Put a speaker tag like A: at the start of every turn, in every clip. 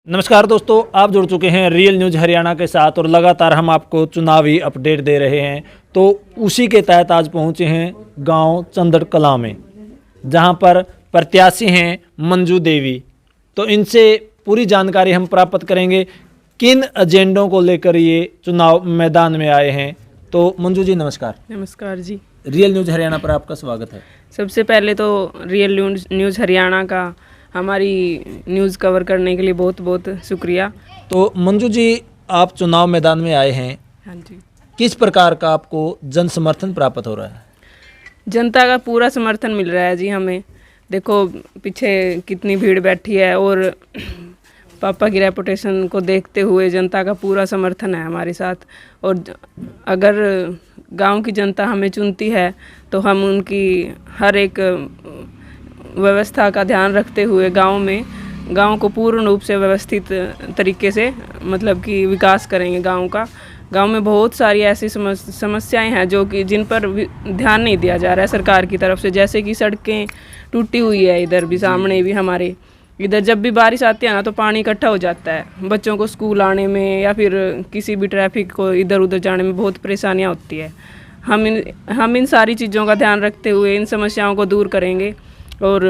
A: नमस्कार दोस्तों, आप जुड़ चुके हैं रियल न्यूज़ हरियाणा के साथ और लगातार हम आपको चुनावी अपडेट दे रहे हैं। तो उसी के तहत आज पहुंचे हैं गांव चंदड़ कलां में, जहां पर प्रत्याशी हैं मंजू देवी। तो इनसे पूरी जानकारी हम प्राप्त करेंगे किन एजेंडों को लेकर ये चुनाव मैदान में आए हैं। तो मंजू जी नमस्कार।
B: नमस्कार जी।
A: रियल न्यूज़ हरियाणा पर आपका स्वागत है।
B: सबसे पहले तो रियल न्यूज़ हरियाणा का हमारी न्यूज़ कवर करने के लिए बहुत बहुत शुक्रिया।
A: तो मंजू जी, आप चुनाव मैदान में आए हैं,
B: हाँ जी।
A: किस प्रकार का आपको जन समर्थन प्राप्त हो रहा है?
B: जनता का पूरा समर्थन मिल रहा है जी हमें। देखो पीछे कितनी भीड़ बैठी है और पापा की रेपुटेशन को देखते हुए जनता का पूरा समर्थन है हमारे साथ। और अगर गांव की जनता हमें चुनती है तो हम उनकी हर एक व्यवस्था का ध्यान रखते हुए गांव को पूर्ण रूप से व्यवस्थित तरीके से मतलब कि विकास करेंगे गांव का। गांव में बहुत सारी ऐसी समस्याएं हैं जो कि जिन पर ध्यान नहीं दिया जा रहा है सरकार की तरफ से, जैसे कि सड़कें टूटी हुई है, इधर भी सामने भी हमारे इधर जब भी बारिश आती है ना तो पानी इकट्ठा हो जाता है। बच्चों को स्कूल आने में या फिर किसी भी ट्रैफिक को इधर उधर जाने में बहुत परेशानियां होती है। हम इन सारी चीज़ों का ध्यान रखते हुए इन समस्याओं को दूर करेंगे। और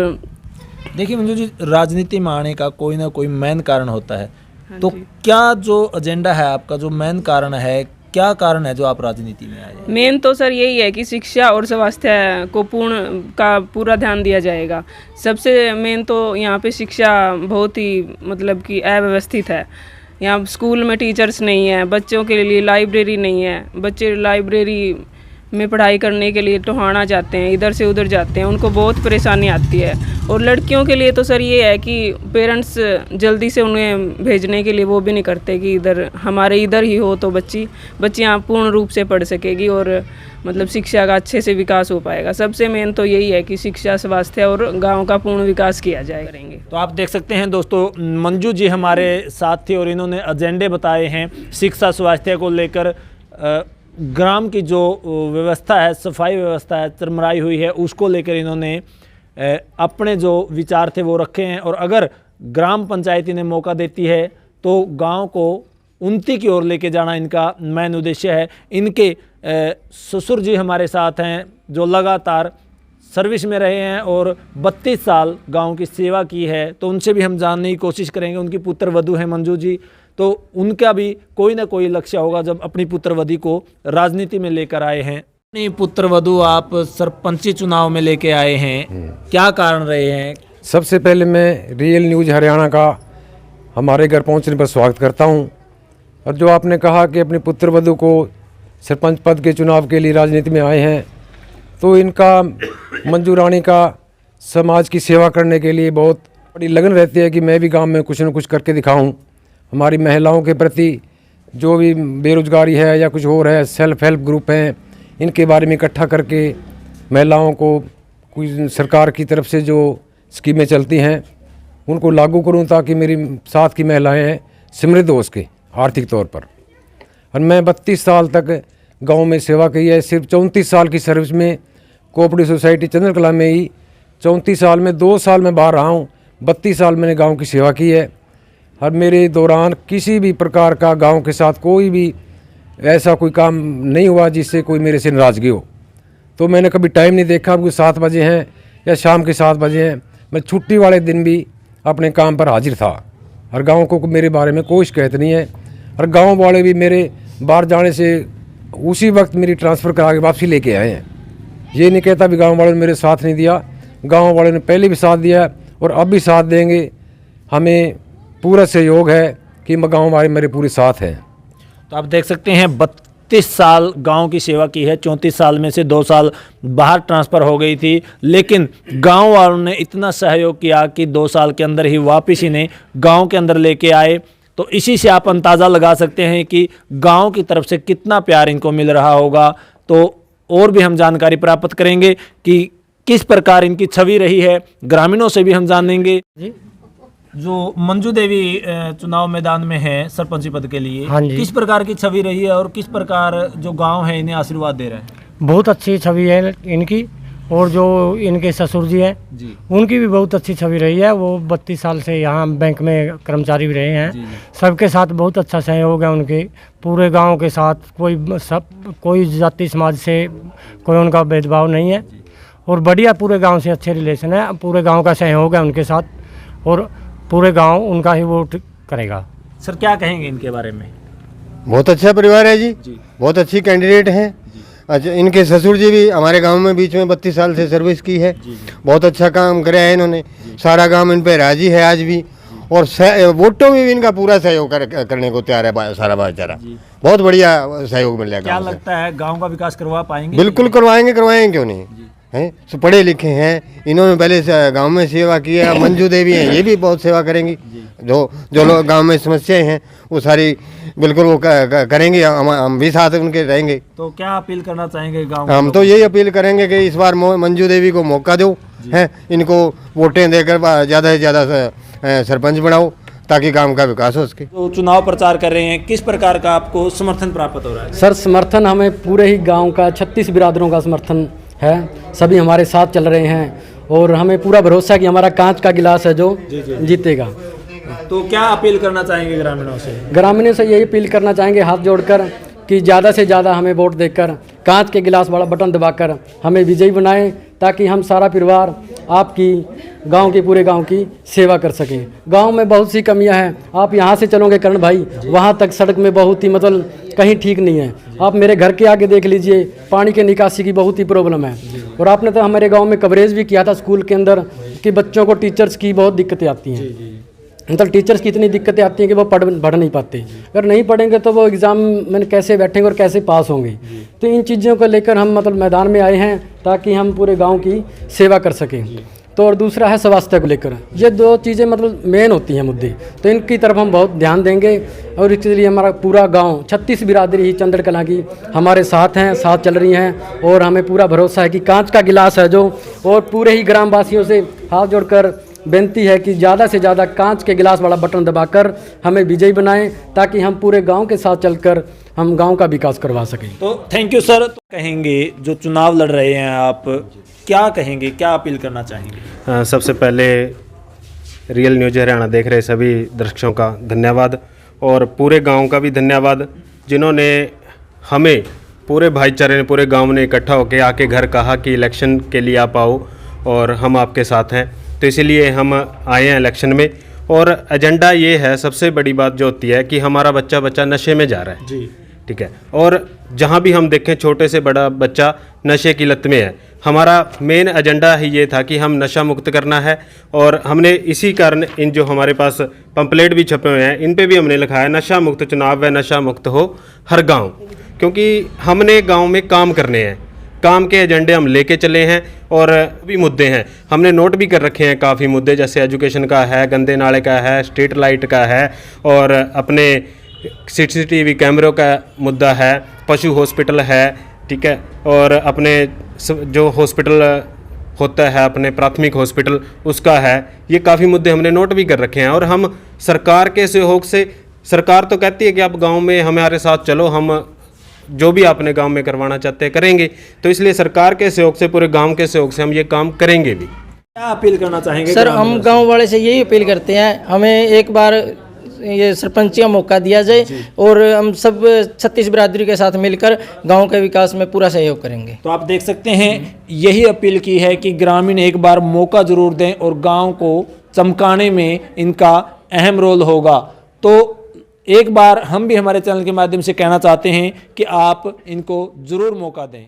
A: देखिए मंजू जी, राजनीति में आने का कोई ना कोई मेन कारण होता है।
B: हाँ
A: तो
B: जी।
A: क्या जो एजेंडा है आपका, जो मेन कारण है, क्या कारण है जो आप राजनीति में आए हैं?
B: मेन तो सर यही है कि शिक्षा और स्वास्थ्य को पूरा ध्यान दिया जाएगा। सबसे मेन तो यहाँ पे शिक्षा बहुत ही मतलब कि अव्यवस्थित है। यहाँ स्कूल में टीचर्स नहीं है, बच्चों के लिए लाइब्रेरी नहीं है। बच्चे लाइब्रेरी में पढ़ाई करने के लिए टोहाना जाते हैं, इधर से उधर जाते हैं, उनको बहुत परेशानी आती है। और लड़कियों के लिए तो सर ये है कि पेरेंट्स जल्दी से उन्हें भेजने के लिए वो भी नहीं करते कि हमारे इधर ही हो तो बच्चियाँ पूर्ण रूप से पढ़ सकेगी और मतलब शिक्षा का अच्छे से विकास हो पाएगा। सबसे मेन तो यही है कि शिक्षा, स्वास्थ्य और गांव का पूर्ण विकास किया जाए करेंगे।
A: तो आप देख सकते हैं दोस्तों, मंजू जी हमारे साथ थे और इन्होंने एजेंडे बताए हैं शिक्षा स्वास्थ्य को लेकर। ग्राम की जो व्यवस्था है, सफाई व्यवस्था है, चरमराई हुई है, उसको लेकर इन्होंने अपने जो विचार थे वो रखे हैं। और अगर ग्राम पंचायत इन्हें मौका देती है तो गांव को उन्नति की ओर लेके जाना इनका मेन उद्देश्य है। इनके ससुर जी हमारे साथ हैं जो लगातार सर्विस में रहे हैं और 32 साल गांव की सेवा की है। तो उनसे भी हम जानने की कोशिश करेंगे। उनकी पुत्र वधू हैं मंजू जी, तो उनका भी कोई ना कोई लक्ष्य होगा जब अपनी पुत्रवधू को राजनीति में लेकर आए हैं। अपनी पुत्रवधू आप सरपंची चुनाव में लेके आए हैं, क्या कारण रहे हैं?
C: सबसे पहले मैं रियल न्यूज़ हरियाणा का हमारे घर पहुंचने पर स्वागत करता हूं। और जो आपने कहा कि अपनी पुत्रवधू को सरपंच पद के चुनाव के लिए राजनीति में आए हैं, तो इनका मंजू रानी का समाज की सेवा करने के लिए बहुत बड़ी लगन रहती है कि मैं भी गांव में कुछ न कुछ करके दिखाऊं। हमारी महिलाओं के प्रति जो भी बेरोजगारी है या कुछ और है, सेल्फ हेल्प ग्रुप हैं, इनके बारे में इकट्ठा करके महिलाओं को कुछ सरकार की तरफ से जो स्कीमें चलती हैं उनको लागू करूं ताकि मेरी साथ की महिलाएं समृद्ध हो सके आर्थिक तौर पर। और मैं 32 साल तक गांव में सेवा की है। सिर्फ 34 साल की सर्विस में कोऑपरेटिव सोसाइटी चंदड़ कलां में ही 34 साल में 2 साल में बाहर रहा हूँ। 32 साल मैंने गाँव की सेवा की है। और मेरे दौरान किसी भी प्रकार का गांव के साथ कोई भी ऐसा कोई काम नहीं हुआ जिससे कोई मेरे से नाराज़गी हो। तो मैंने कभी टाइम नहीं देखा कि 7 बजे हैं या शाम के 7 बजे हैं। मैं छुट्टी वाले दिन भी अपने काम पर हाजिर था। और गांव को मेरे बारे में कोई शिकायत नहीं है। और गांव वाले भी मेरे बाहर जाने से उसी वक्त मेरी ट्रांसफ़र करा के वापसी लेके आए हैं। ये नहीं कहता भी गाँव वालों ने मेरे साथ नहीं दिया। गाँव वालों ने पहले भी साथ दिया और अब भी साथ देंगे। हमें पूरा सहयोग है कि गाँव वाले मेरे पूरे साथ हैं।
A: तो आप देख सकते हैं 32 साल गांव की सेवा की है। 34 साल में से 2 साल बाहर ट्रांसफ़र हो गई थी, लेकिन गांव वालों ने इतना सहयोग किया कि 2 साल के अंदर ही वापस इन्हें गांव के अंदर लेके आए। तो इसी से आप अंदाज़ा लगा सकते हैं कि गांव की तरफ से कितना प्यार इनको मिल रहा होगा। तो और भी हम जानकारी प्राप्त करेंगे कि किस प्रकार इनकी छवि रही है, ग्रामीणों से भी हम जानेंगे। जी, जो मंजू देवी चुनाव मैदान में है सरपंची पद के लिए,
D: हाँ जी।
A: किस प्रकार की छवि रही है और किस प्रकार जो गांव है इन्हें आशीर्वाद दे रहे हैं?
D: बहुत अच्छी छवि है इनकी और जो इनके ससुर जी हैं
A: जी
D: उनकी भी बहुत अच्छी छवि रही है। वो 32 साल से यहाँ बैंक में कर्मचारी भी रहे हैं। सबके साथ बहुत अच्छा सहयोग है उनके, पूरे गांव के साथ। कोई जाति समाज से कोई उनका भेदभाव नहीं है और बढ़िया पूरे गांव से अच्छे रिलेशन है। पूरे गांव का सहयोग है उनके साथ और पूरे गांव उनका ही वोट करेगा।
A: सर क्या कहेंगे इनके बारे में?
E: बहुत अच्छा परिवार है जी, बहुत अच्छी कैंडिडेट हैं। अच्छा, इनके ससुर जी भी हमारे गांव में बीच में 32 साल से सर्विस की है। बहुत अच्छा काम कराया है इन्होंने। सारा गांव इन पे राजी है आज भी और वोटों में भी इनका पूरा सहयोग करने को तैयार है सारा भाईचारा। बहुत बढ़िया सहयोग मिल जाएगा।
A: क्या लगता है गांव का विकास करवा पाएंगे?
E: बिल्कुल करवाएंगे क्यों नहीं हैं। तो पढ़े लिखे हैं, इन्होंने पहले गांव में सेवा की है। मंजू देवी हैं, ये भी बहुत सेवा करेंगी। जो लोग गांव में समस्याएं हैं वो सारी बिल्कुल वो करेंगे। हम भी साथ उनके रहेंगे।
A: तो क्या अपील करना चाहेंगे गांव?
E: हम तो यही अपील करेंगे कि इस बार मंजू देवी को मौका दो, हैं इनको वोटें देकर ज़्यादा से ज़्यादा सरपंच बनाओ ताकि गांव का विकास हो सके।
A: तो चुनाव प्रचार कर रहे हैं, किस प्रकार का आपको समर्थन प्राप्त हो रहा है?
F: सर समर्थन हमें पूरे ही गांव का 36 बिरादरों का समर्थन है। सभी हमारे साथ चल रहे हैं और हमें पूरा भरोसा है कि हमारा कांच का गिलास है जो जीतेगा।
A: तो क्या अपील करना चाहेंगे ग्रामीणों से?
F: ग्रामीणों से यही अपील करना चाहेंगे हाथ जोड़कर कि ज़्यादा से ज़्यादा हमें वोट देकर कांच के गिलास वाला बटन दबाकर हमें विजयी बनाएं ताकि हम सारा परिवार आपकी गांव के पूरे गांव की सेवा कर सकें। गांव में बहुत सी कमियां हैं। आप यहां से चलोगे कर्ण भाई, वहां तक सड़क में बहुत ही मतलब कहीं ठीक नहीं है। आप मेरे घर के आगे देख लीजिए, पानी के निकासी की बहुत ही प्रॉब्लम है। और आपने तो हमारे गाँव में कवरेज भी किया था स्कूल के अंदर कि बच्चों को टीचर्स की बहुत दिक्कतें आती हैं। मतलब टीचर्स की इतनी दिक्कतें आती हैं कि वो पढ़ नहीं पाते। अगर नहीं पढ़ेंगे तो वो एग्ज़ाम में कैसे बैठेंगे और कैसे पास होंगे। तो इन चीज़ों को लेकर हम मतलब मैदान में आए हैं ताकि हम पूरे गांव की सेवा कर सकें। तो और दूसरा है स्वास्थ्य को लेकर, ये दो चीज़ें मतलब मेन होती हैं मुद्दे, तो इनकी तरफ हम बहुत ध्यान देंगे। और इसके लिए हमारा पूरा गांव 36 बिरादरी ही चंद्र कला की हमारे साथ हैं, साथ चल रही हैं। और हमें पूरा भरोसा है कि कांच का गिलास है जो, और पूरे ही ग्रामवासियों से हाथ जोड़कर बेनती है कि ज़्यादा से ज़्यादा कांच के गिलास वाला बटन दबाकर हमें विजयी बनाएं ताकि हम पूरे गांव के साथ चलकर हम गांव का विकास करवा सकें।
A: तो थैंक यू सर। तो कहेंगे जो चुनाव लड़ रहे हैं आप, क्या कहेंगे, क्या अपील करना चाहेंगे?
G: सबसे पहले रियल न्यूज़ हरियाणा देख रहे सभी दर्शकों का धन्यवाद और पूरे गांव का भी धन्यवाद जिन्होंने हमें पूरे भाईचारे ने, पूरे गांव ने इकट्ठा होकर आके घर कहा कि इलेक्शन के लिए आप आओ और हम आपके साथ हैं। तो इसीलिए हम आए हैं इलेक्शन में। और एजेंडा ये है, सबसे बड़ी बात जो होती है कि हमारा बच्चा नशे में जा रहा है जी, ठीक है। और जहाँ भी हम देखें छोटे से बड़ा बच्चा नशे की लत में है। हमारा मेन एजेंडा ही ये था कि हम नशा मुक्त करना है। और हमने इसी कारण इन जो हमारे पास पंपलेट भी छपे हुए हैं इन पे भी हमने लिखा है नशा मुक्त चुनाव व नशा मुक्त हो हर गांव, क्योंकि हमने गांव में काम करने हैं। काम के एजेंडे हम लेके चले हैं और भी मुद्दे हैं हमने नोट भी कर रखे हैं काफ़ी मुद्दे, जैसे एजुकेशन का है, गंदे नाले का है, स्ट्रीट लाइट का है और अपने CCTV कैमरों का मुद्दा है, पशु हॉस्पिटल है, ठीक है। और अपने जो हॉस्पिटल होता है अपने प्राथमिक हॉस्पिटल उसका है। ये काफ़ी मुद्दे हमने नोट भी कर रखे हैं। और हम सरकार के सहयोग से, सरकार तो कहती है कि आप गांव में हमारे साथ चलो, हम जो भी आपने गांव में करवाना चाहते हैं करेंगे। तो इसलिए सरकार के सहयोग से, पूरे गांव के सहयोग से हम ये काम करेंगे भी।
A: क्या अपील करना चाहेंगे?
H: सर हम गांव वाले से यही अपील करते हैं, हमें एक बार ये सरपंच का मौका दिया जाए और हम सब 36 बिरादरी के साथ मिलकर गांव के विकास में पूरा सहयोग करेंगे।
A: तो आप देख सकते हैं यही अपील की है कि ग्रामीण एक बार मौका जरूर दें और गांव को चमकाने में इनका अहम रोल होगा। तो एक बार हम भी हमारे चैनल के माध्यम से कहना चाहते हैं कि आप इनको ज़रूर मौका दें।